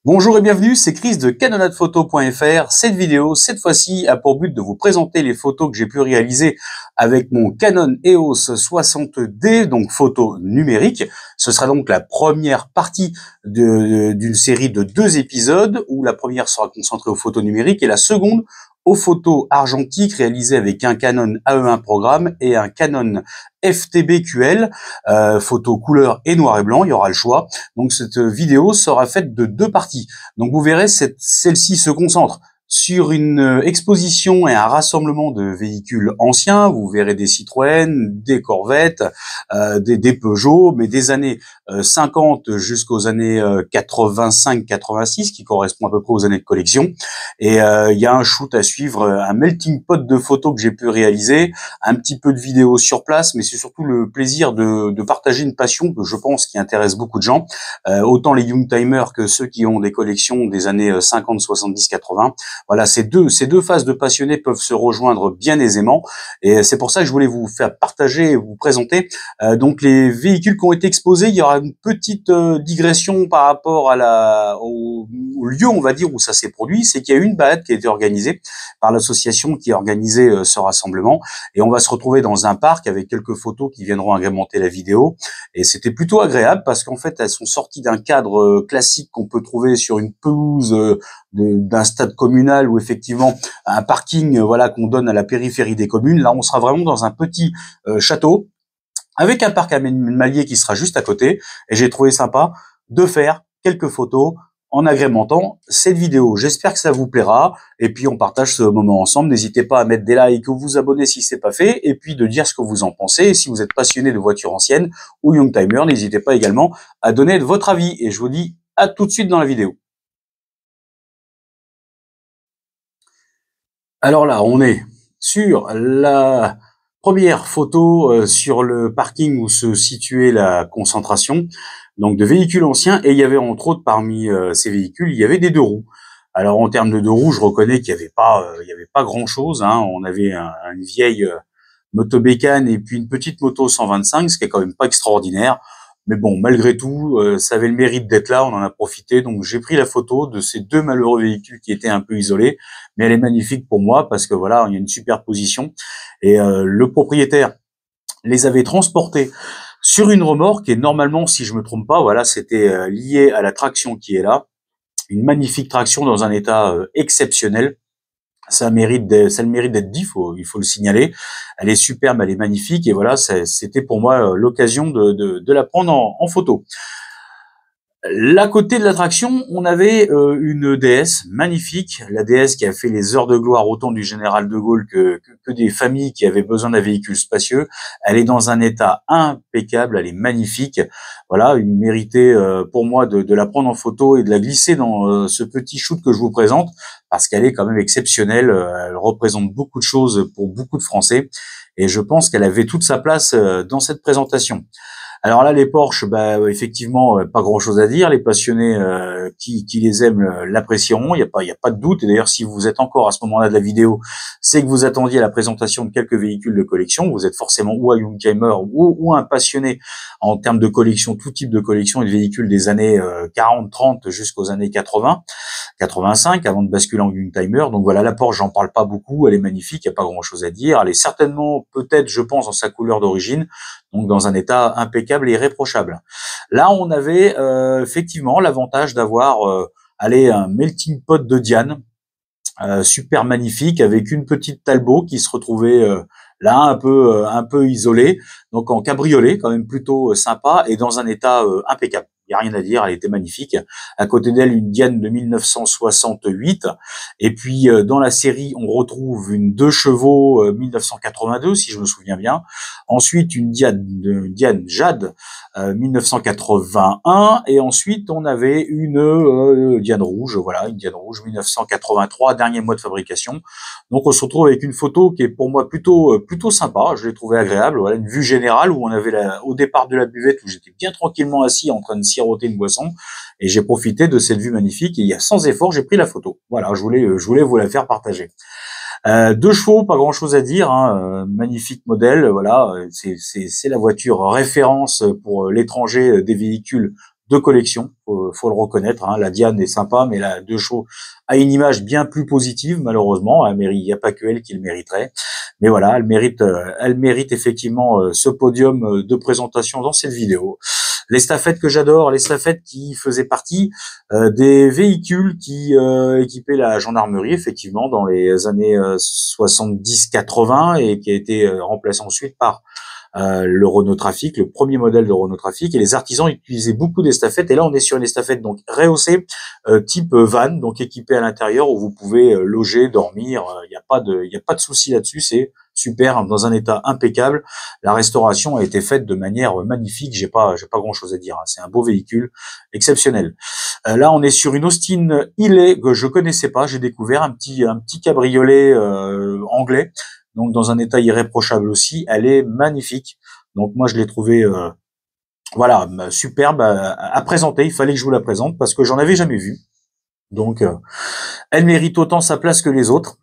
Bonjour et bienvenue, c'est Chris de canonadephoto.fr. Cette vidéo, cette fois-ci, a pour but de vous présenter les photos que j'ai pu réaliser avec mon Canon EOS 60D, donc photo numérique. Ce sera donc la première partie d'une série de 2 épisodes où la première sera concentrée aux photos numériques et la seconde aux photos argentiques réalisées avec un Canon AE1 programme et un Canon FTB QL, photo couleur et noir et blanc, il y aura le choix. Donc cette vidéo sera faite de 2 parties. Donc vous verrez, celle-ci se concentre sur une exposition et un rassemblement de véhicules anciens. Vous verrez des Citroën, des Corvettes, des Peugeot, mais des années 50 jusqu'aux années 85-86, qui correspond à peu près aux années de collection. Et il y a un shoot à suivre, un melting pot de photos que j'ai pu réaliser, un petit peu de vidéos sur place, mais c'est surtout le plaisir de partager une passion que je pense qui intéresse beaucoup de gens, autant les youngtimers que ceux qui ont des collections des années 50, 70, 80. Voilà, ces deux phases de passionnés peuvent se rejoindre bien aisément, et c'est pour ça que je voulais vous faire partager et vous présenter donc les véhicules qui ont été exposés. Il y aura une petite digression par rapport à au lieu, on va dire, où ça s'est produit. C'est qu'il y a eu une balade qui a été organisée par l'association qui a organisé ce rassemblement, et on va se retrouver dans un parc avec quelques photos qui viendront agrémenter la vidéo. Et c'était plutôt agréable parce qu'en fait, elles sont sorties d'un cadre classique qu'on peut trouver sur une pelouse d'un stade communal ou effectivement un parking voilà qu'on donne à la périphérie des communes. Là, on sera vraiment dans un petit château avec un parc animalier qui sera juste à côté, et j'ai trouvé sympa de faire quelques photos en agrémentant cette vidéo. J'espère que ça vous plaira, et puis on partage ce moment ensemble. N'hésitez pas à mettre des likes ou vous abonner si c'est pas fait, et puis de dire ce que vous en pensez. Et si vous êtes passionné de voitures anciennes ou youngtimer, n'hésitez pas également à donner votre avis, et je vous dis à tout de suite dans la vidéo. Alors là, on est sur la première photo sur le parking où se situait la concentration donc de véhicules anciens, et il y avait entre autres parmi ces véhicules, il y avait des 2 roues. Alors en termes de 2 roues, je reconnais qu'il y avait pas grand chose, hein. On avait une vieille moto bécane et puis une petite moto 125, ce qui est quand même pas extraordinaire. Mais bon, malgré tout, ça avait le mérite d'être là, on en a profité. Donc j'ai pris la photo de ces 2 malheureux véhicules qui étaient un peu isolés, mais elle est magnifique pour moi parce que voilà, il y a une superposition. Et le propriétaire les avait transportés sur une remorque, et normalement, si je me trompe pas, voilà, c'était lié à la traction qui est là. Une magnifique traction dans un état exceptionnel. Ça a le mérite d'être dit, il faut le signaler. Elle est superbe, elle est magnifique, et voilà, c'était pour moi l'occasion de la prendre en photo. Là, côté de l'attraction, on avait une DS magnifique, la DS qui a fait les heures de gloire autant du général de Gaulle que des familles qui avaient besoin d'un véhicule spacieux. Elle est dans un état impeccable, elle est magnifique. Voilà, une méritée pour moi de la prendre en photo et de la glisser dans ce petit shoot que je vous présente, parce qu'elle est quand même exceptionnelle. Elle représente beaucoup de choses pour beaucoup de Français, et je pense qu'elle avait toute sa place dans cette présentation. Alors là, les Porsche, effectivement, pas grand-chose à dire. Les passionnés qui les aiment l'apprécieront. Il y a pas de doute. Et d'ailleurs, si vous êtes encore à ce moment-là de la vidéo, c'est que vous attendiez la présentation de quelques véhicules de collection. Vous êtes forcément ou un youngtimer ou un passionné en termes de collection, tout type de collection et de véhicules des années 40, 30 jusqu'aux années 80, 85, avant de basculer en youngtimer. Donc voilà, la Porsche, j'en parle pas beaucoup. Elle est magnifique. Il n'y a pas grand-chose à dire. Elle est certainement, peut-être, je pense, dans sa couleur d'origine, donc dans un état impeccable et irréprochable. Là, on avait effectivement l'avantage d'avoir un melting pot de Diane, super magnifique, avec une petite Talbot qui se retrouvait là un peu isolée, donc en cabriolet, quand même plutôt sympa, et dans un état impeccable. Il n'y a rien à dire, elle était magnifique. À côté d'elle, une Diane de 1968. Et puis, dans la série, on retrouve une 2 chevaux 1982, si je me souviens bien. Ensuite, une Diane Jade 1981. Et ensuite, on avait une Diane rouge, voilà, une Diane rouge 1983, dernier mois de fabrication. Donc, on se retrouve avec une photo qui est pour moi plutôt sympa. Je l'ai trouvée agréable. Voilà, une vue générale où on avait au départ de la buvette où j'étais bien tranquillement assis en train de siroter une boisson, et j'ai profité de cette vue magnifique, et sans effort, j'ai pris la photo. Voilà, je voulais vous la faire partager. 2 chevaux, pas grand chose à dire, hein, magnifique modèle, voilà, c'est la voiture référence pour l'étranger des véhicules de collection, faut le reconnaître. Hein. La Diane est sympa, mais la De Chaux a une image bien plus positive, malheureusement. Il n'y a pas que elle qui le mériterait. Mais voilà, elle mérite effectivement ce podium de présentation dans cette vidéo. L'estafette que j'adore, l'estafette qui faisait partie des véhicules qui équipaient la gendarmerie, effectivement, dans les années 70-80 et qui a été remplacé ensuite par le Renault Trafic, le premier modèle de Renault Trafic, et les artisans utilisaient beaucoup d'estafettes. Et là, on est sur une estafette donc rehaussée, type van, donc équipée à l'intérieur où vous pouvez loger, dormir. Il n'y a pas de souci là-dessus. C'est super, dans un état impeccable. La restauration a été faite de manière magnifique. J'ai pas grand chose à dire. Hein. C'est un beau véhicule, exceptionnel. Là, on est sur une Austin Hillet que je connaissais pas. J'ai découvert un petit cabriolet anglais. Donc dans un état irréprochable aussi, elle est magnifique. Donc moi je l'ai trouvée voilà, superbe à présenter. Il fallait que je vous la présente parce que j'en avais jamais vu. Donc elle mérite autant sa place que les autres.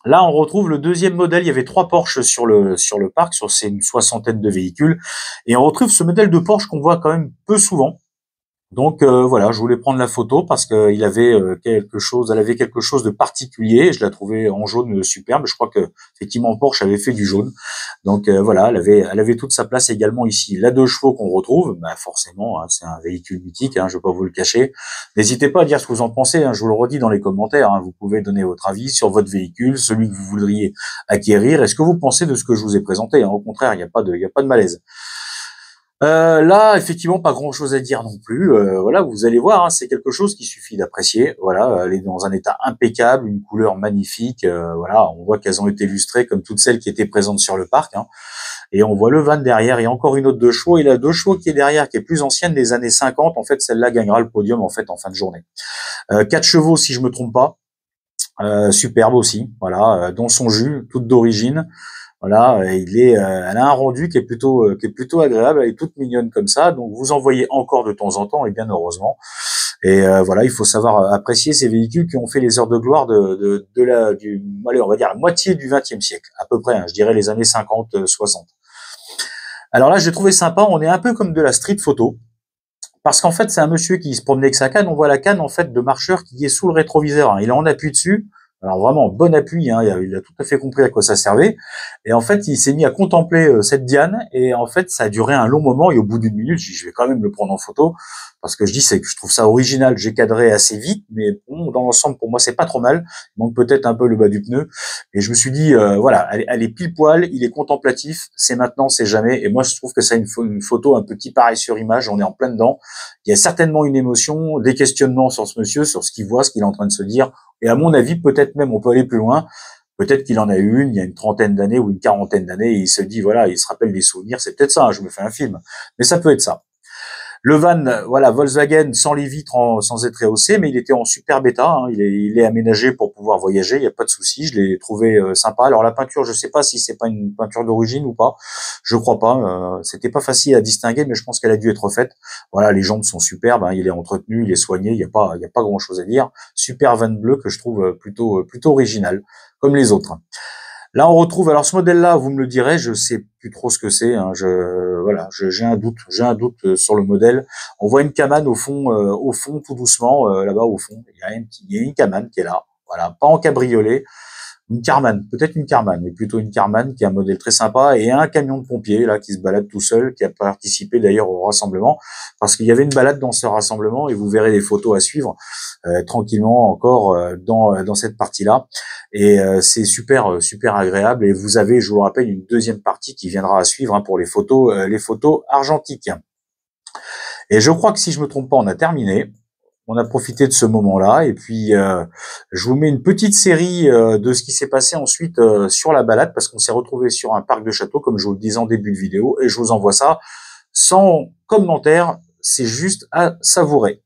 Là on retrouve le deuxième modèle. Il y avait 3 Porsche sur le parc, sur ces une soixantaine de véhicules, et on retrouve ce modèle de Porsche qu'on voit quand même peu souvent. Donc voilà, je voulais prendre la photo parce qu'il avait elle avait quelque chose de particulier. Je la trouvais en jaune superbe. Je crois que effectivement Porsche avait fait du jaune. Donc voilà, elle avait toute sa place également ici. La 2 chevaux qu'on retrouve, bah forcément, hein, c'est un véhicule mythique. Hein, je vais pas vous le cacher. N'hésitez pas à dire ce que vous en pensez. Hein, je vous le redis dans les commentaires. Hein, vous pouvez donner votre avis sur votre véhicule, celui que vous voudriez acquérir. Est-ce que vous pensez de ce que je vous ai présenté? Hein, au contraire, il n'y a pas de malaise. Là, effectivement, pas grand-chose à dire non plus. Voilà, vous allez voir, hein, c'est quelque chose qui suffit d'apprécier. Voilà, elle est dans un état impeccable, une couleur magnifique. Voilà, on voit qu'elles ont été illustrées comme toutes celles qui étaient présentes sur le parc. Hein. Et on voit le van derrière et encore une autre 2 chevaux. Et la 2 chevaux qui est derrière, qui est plus ancienne des années 50. En fait, celle-là gagnera le podium en fait en fin de journée. 4 chevaux, si je me trompe pas. Superbe aussi. Voilà, dans son jus, toute d'origine. Voilà, elle a un rendu qui est plutôt agréable. Elle est toute mignonne comme ça. Donc vous en voyez encore de temps en temps, et bien heureusement. Et voilà, il faut savoir apprécier ces véhicules qui ont fait les heures de gloire allez, on va dire la moitié du XXe siècle, à peu près. Hein, je dirais les années 50, 60. Alors là, j'ai trouvé sympa. On est un peu comme de la street photo. Parce qu'en fait, c'est un monsieur qui se promenait avec sa canne. On voit la canne, en fait, de marcheur qui est sous le rétroviseur. Hein. Il en appuie dessus. Alors vraiment, bon appui, hein, il a tout à fait compris à quoi ça servait. Et en fait, il s'est mis à contempler cette Diane. Et en fait, ça a duré un long moment. Et au bout d'une minute, je vais quand même le prendre en photo. Parce que c'est que je trouve ça original. J'ai cadré assez vite. Mais bon, dans l'ensemble, pour moi, c'est pas trop mal. Il manque peut-être un peu le bas du pneu. Et je me suis dit, voilà, elle est pile poil. Il est contemplatif. C'est maintenant, c'est jamais. Et moi, je trouve que c'est une photo un petit pareil sur image. On est en plein dedans. Il y a certainement une émotion, des questionnements sur ce monsieur, sur ce qu'il voit, ce qu'il est en train de se dire. Et à mon avis, peut-être même, on peut aller plus loin. Peut-être qu'il en a eu une il y a une trentaine d'années ou une quarantaine d'années et il se dit, voilà, il se rappelle des souvenirs. C'est peut-être ça, hein, je me fais un film. Mais ça peut être ça. Le van, voilà, Volkswagen sans les vitres, sans être rehaussé, mais il était en super bêta. Hein, il est aménagé pour pouvoir voyager. Il n'y a pas de souci. Je l'ai trouvé sympa. Alors la peinture, je sais pas si c'est pas une peinture d'origine ou pas. Je crois pas. C'était pas facile à distinguer, mais je pense qu'elle a dû être faite. Voilà, les jambes sont superbes. Hein, il est entretenu, il est soigné. Il y a pas grand chose à dire. Super van bleu que je trouve plutôt original, comme les autres. Là, on retrouve, alors ce modèle-là, vous me le direz, je sais plus trop ce que c'est. Hein, voilà, j'ai un doute sur le modèle. On voit une Cayman au fond, tout doucement, là-bas au fond. Il y a une Cayman qui est là. Voilà, pas en cabriolet. Une Carman, peut-être une Carman, mais plutôt une Carman qui est un modèle très sympa, et un camion de pompiers là qui se balade tout seul, qui a participé d'ailleurs au rassemblement, parce qu'il y avait une balade dans ce rassemblement et vous verrez les photos à suivre tranquillement encore dans cette partie-là. Et c'est super agréable. Et vous avez, je vous le rappelle, une deuxième partie qui viendra à suivre hein, pour les photos argentiques. Et je crois que si je me trompe pas, on a terminé. On a profité de ce moment-là et puis je vous mets une petite série de ce qui s'est passé ensuite sur la balade parce qu'on s'est retrouvé sur un parc de château comme je vous le disais en début de vidéo et je vous envoie ça sans commentaire, c'est juste à savourer.